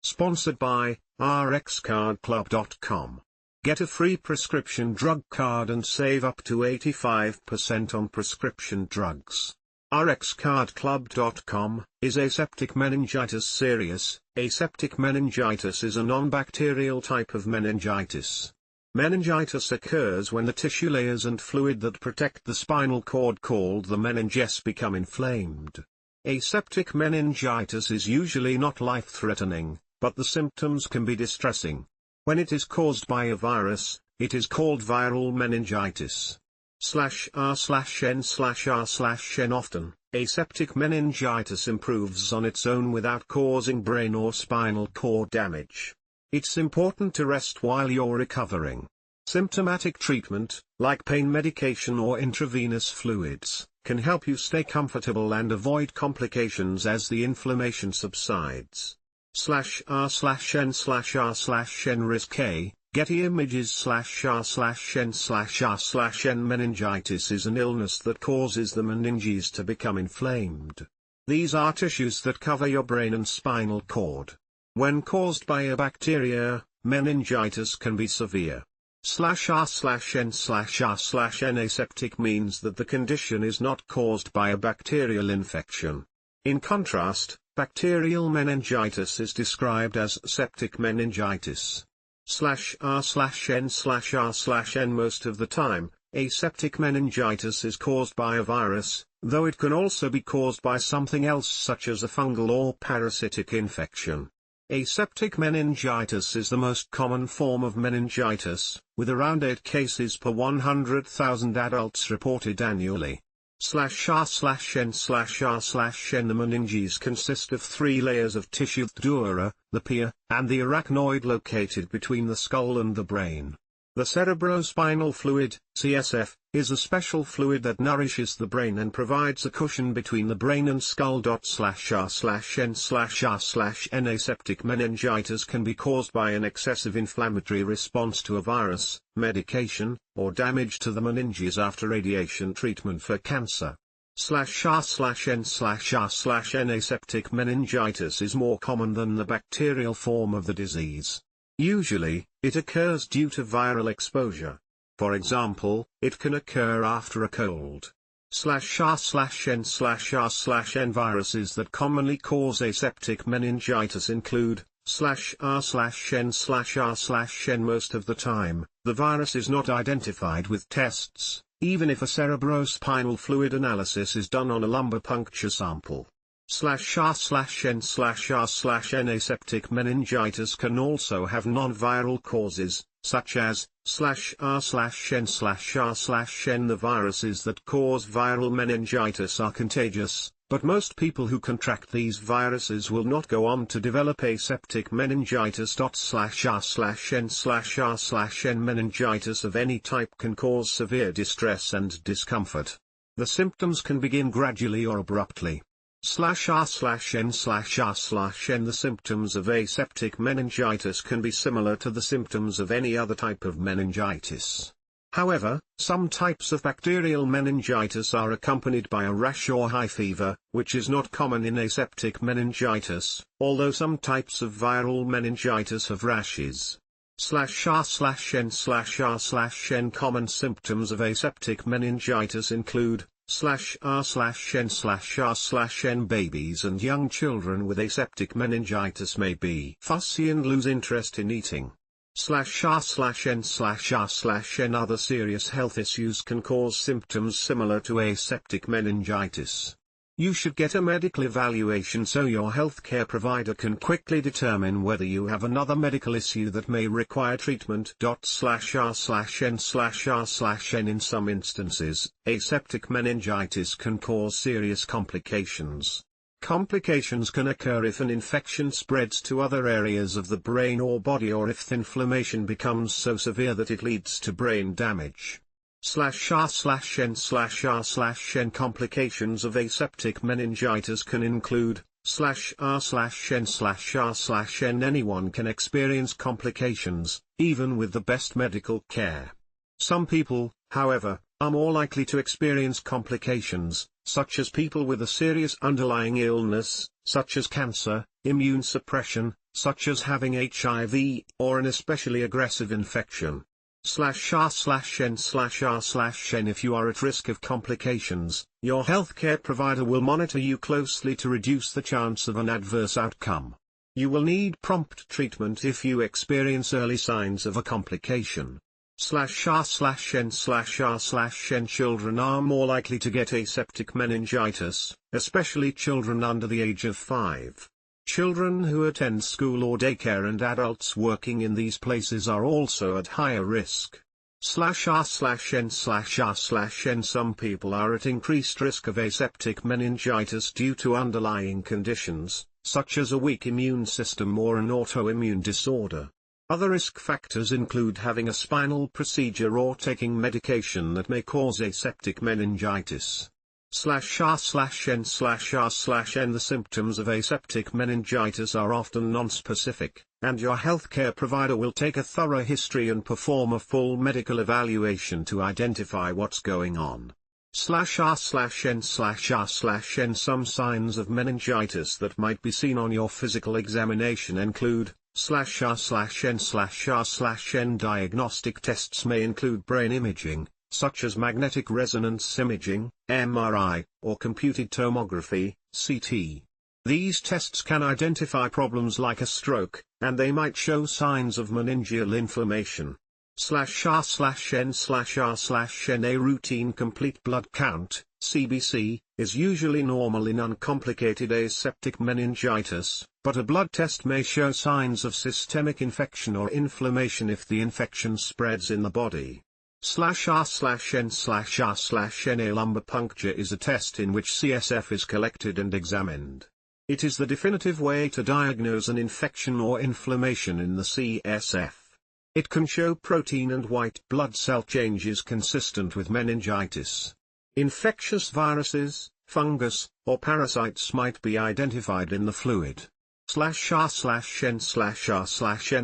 Sponsored by rxcardclub.com. Get a free prescription drug card and save up to 85% on prescription drugs. rxcardclub.com is Aseptic Meningitis Serious. Aseptic meningitis is a nonbacterial type of meningitis. Meningitis occurs when the tissue layers and fluid that protect the spinal cord called the meninges become inflamed. Aseptic meningitis is usually not life-threatening, but the symptoms can be distressing. When it is caused by a virus, it is called viral meningitis. /r/n/r/n Often, aseptic meningitis improves on its own without causing brain or spinal cord damage. It's important to rest while you're recovering. Symptomatic treatment, like pain medication or intravenous fluids, can help you stay comfortable and avoid complications as the inflammation subsides. /r/n/r/nRiska, Getty Imagesrnrn Meningitis is an illness that causes the meninges to become inflamed. These are tissues that cover your brain and spinal cord. When caused by a bacteria, meningitis can be severe. /r/n/r/n Aseptic means that the condition is not caused by a bacterial infection. In contrast, bacterial meningitis is described as septic meningitis. /r/n/r/n Most of the time, aseptic meningitis is caused by a virus, though it can also be caused by something else such as a fungal or parasitic infection. Aseptic meningitis is the most common form of meningitis, with around 8 cases per 100,000 adults reported annually. /r/n/r/n The meninges consist of 3 layers of tissuethe dura, the pia, and the arachnoid located between the skull and the brain. The cerebrospinal fluid, CSF, is a special fluid that nourishes the brain and provides a cushion between the brain and skull. /r/n/r/n Aseptic meningitis can be caused by an excessive inflammatory response to a virus, medication, or damage to the meninges after radiation treatment for cancer. /r/n/r/n Aseptic meningitis is more common than the bacterial form of the disease. Usually, it occurs due to viral exposure. For example, it can occur after a cold. /r/n/r/n Viruses that commonly cause aseptic meningitis include /r/n/r/n Most of the time, the virus is not identified with tests, even if a cerebrospinal fluid analysis is done on a lumbar puncture sample. /r/n/r/n Aseptic meningitis can also have non-viral causes, such as /r/n/r/n The viruses that cause viral meningitis are contagious, but most people who contract these viruses will not go on to develop aseptic meningitis. /r/n/r/n Meningitis of any type can cause severe distress and discomfort. The symptoms can begin gradually or abruptly. /r/n/r/n The symptoms of aseptic meningitis can be similar to the symptoms of any other type of meningitis. However, some types of bacterial meningitis are accompanied by a rash or high fever, which is not common in aseptic meningitis, although some types of viral meningitis have rashes. /r/n/r/n Common symptoms of aseptic meningitis include /r/n/r/n Babies and young children with aseptic meningitis may be fussy and lose interest in eating. /r/n/r/n Other serious health issues can cause symptoms similar to aseptic meningitis. You should get a medical evaluation so your healthcare provider can quickly determine whether you have another medical issue that may require treatment. /r/n/r/n In some instances, aseptic meningitis can cause serious complications. Complications can occur if an infection spreads to other areas of the brain or body, or if the inflammation becomes so severe that it leads to brain damage. /r/n/r/n Complications of aseptic meningitis can include /r/n/r/n Anyone can experience complications, even with the best medical care. Some people, however, are more likely to experience complications, such as people with a serious underlying illness, such as cancer, immune suppression, such as having HIV, or an especially aggressive infection. /r/n/r/n If you are at risk of complications, your healthcare provider will monitor you closely to reduce the chance of an adverse outcome. You will need prompt treatment if you experience early signs of a complication. /r/n/r/n Children are more likely to get aseptic meningitis, especially children under the age of 5. Children who attend school or daycare and adults working in these places are also at higher risk. /r/n/r/n Some people are at increased risk of aseptic meningitis due to underlying conditions, such as a weak immune system or an autoimmune disorder. Other risk factors include having a spinal procedure or taking medication that may cause aseptic meningitis. /r/n/r/n The symptoms of aseptic meningitis are often nonspecific, and your healthcare provider will take a thorough history and perform a full medical evaluation to identify what's going on. /r/n/r/n Some signs of meningitis that might be seen on your physical examination include /r/n/r/n Diagnostic tests may include brain imaging, such as magnetic resonance imaging, MRI, or computed tomography, CT. These tests can identify problems like a stroke, and they might show signs of meningeal inflammation. /r/n/r/n A routine complete blood count, CBC, is usually normal in uncomplicated aseptic meningitis, but a blood test may show signs of systemic infection or inflammation if the infection spreads in the body. /r/n/r/n A lumbar puncture is a test in which CSF is collected and examined. It is the definitive way to diagnose an infection or inflammation in the CSF. It can show protein and white blood cell changes consistent with meningitis. Infectious viruses, fungus, or parasites might be identified in the fluid. /r/n/r/n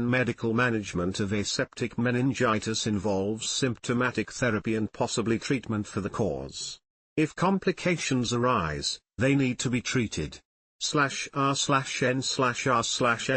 Medical management of aseptic meningitis involves symptomatic therapy and possibly treatment for the cause. If complications arise, they need to be treated. /r/n/r/n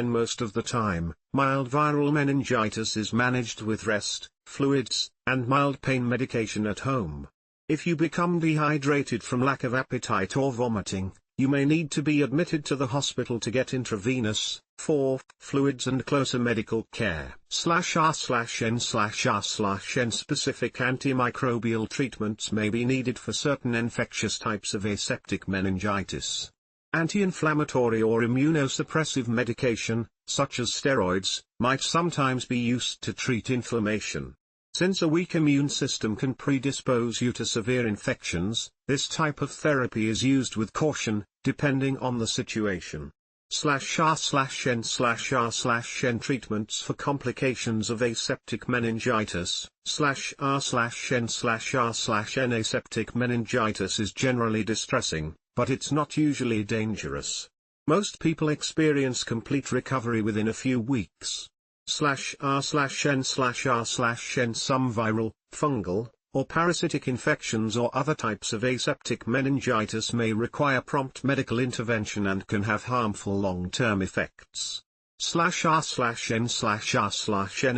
Most of the time, mild viral meningitis is managed with rest, fluids, and mild pain medication at home. If you become dehydrated from lack of appetite or vomiting, you may need to be admitted to the hospital to get intravenous, fluids and closer medical care. /r/n/r/n Specific antimicrobial treatments may be needed for certain infectious types of aseptic meningitis. Anti-inflammatory or immunosuppressive medication, such as steroids, might sometimes be used to treat inflammation. Since a weak immune system can predispose you to severe infections, this type of therapy is used with caution, depending on the situation. /r/n/r/n Treatments for complications of aseptic meningitis. /r/n/r/n Aseptic meningitis is generally distressing, but it's not usually dangerous. Most people experience complete recovery within a few weeks. /r/n/r/n Some viral, fungal, or parasitic infections or other types of aseptic meningitis may require prompt medical intervention and can have harmful long-term effects. /r/n/r/n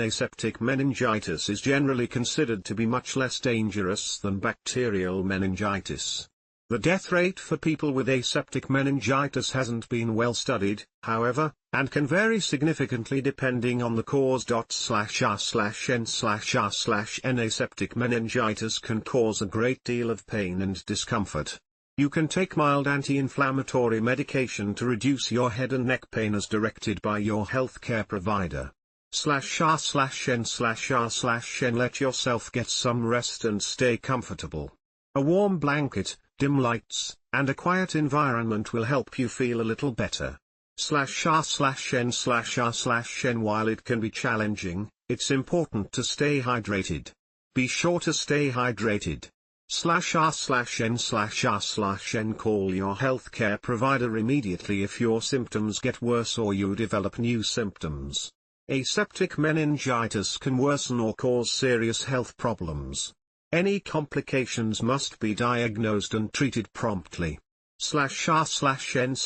Aseptic meningitis is generally considered to be much less dangerous than bacterial meningitis. The death rate for people with aseptic meningitis hasn't been well studied, however, and can vary significantly depending on the cause. /r/n/r/n Aseptic meningitis can cause a great deal of pain and discomfort. You can take mild anti-inflammatory medication to reduce your head and neck pain as directed by your healthcare provider. /r/n/r/n Let yourself get some rest and stay comfortable. A warm blanket, dim lights, and a quiet environment will help you feel a little better. /r/n/r/n While it can be challenging, it's important to stay hydrated. Be sure to stay hydrated. /r/n/r/n Call your healthcare provider immediately if your symptoms get worse or you develop new symptoms. Aseptic meningitis can worsen or cause serious health problems. Any complications must be diagnosed and treated promptly. /r/n/r/n.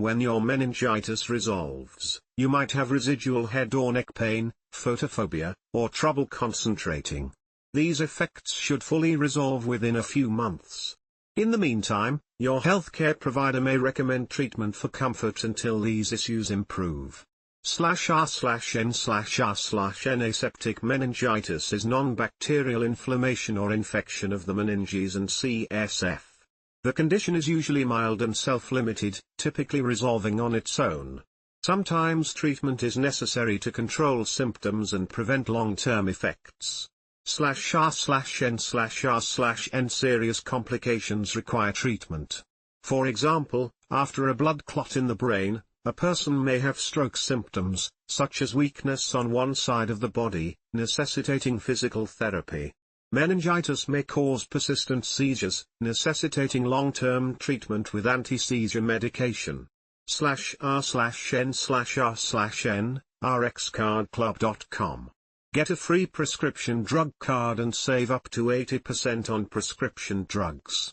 When your meningitis resolves, you might have residual head or neck pain, photophobia, or trouble concentrating. These effects should fully resolve within a few months. In the meantime, your healthcare provider may recommend treatment for comfort until these issues improve. /r/n/r/n. Aseptic meningitis is nonbacterial inflammation or infection of the meninges and CSF. The condition is usually mild and self-limited, typically resolving on its own. Sometimes treatment is necessary to control symptoms and prevent long-term effects. /r/n/r/n. Serious complications require treatment. For example, after a blood clot in the brain, a person may have stroke symptoms, such as weakness on one side of the body, necessitating physical therapy. Meningitis may cause persistent seizures, necessitating long-term treatment with anti-seizure medication. /r/n/r/n, rxcardclub.com. Get a free prescription drug card and save up to 80% on prescription drugs.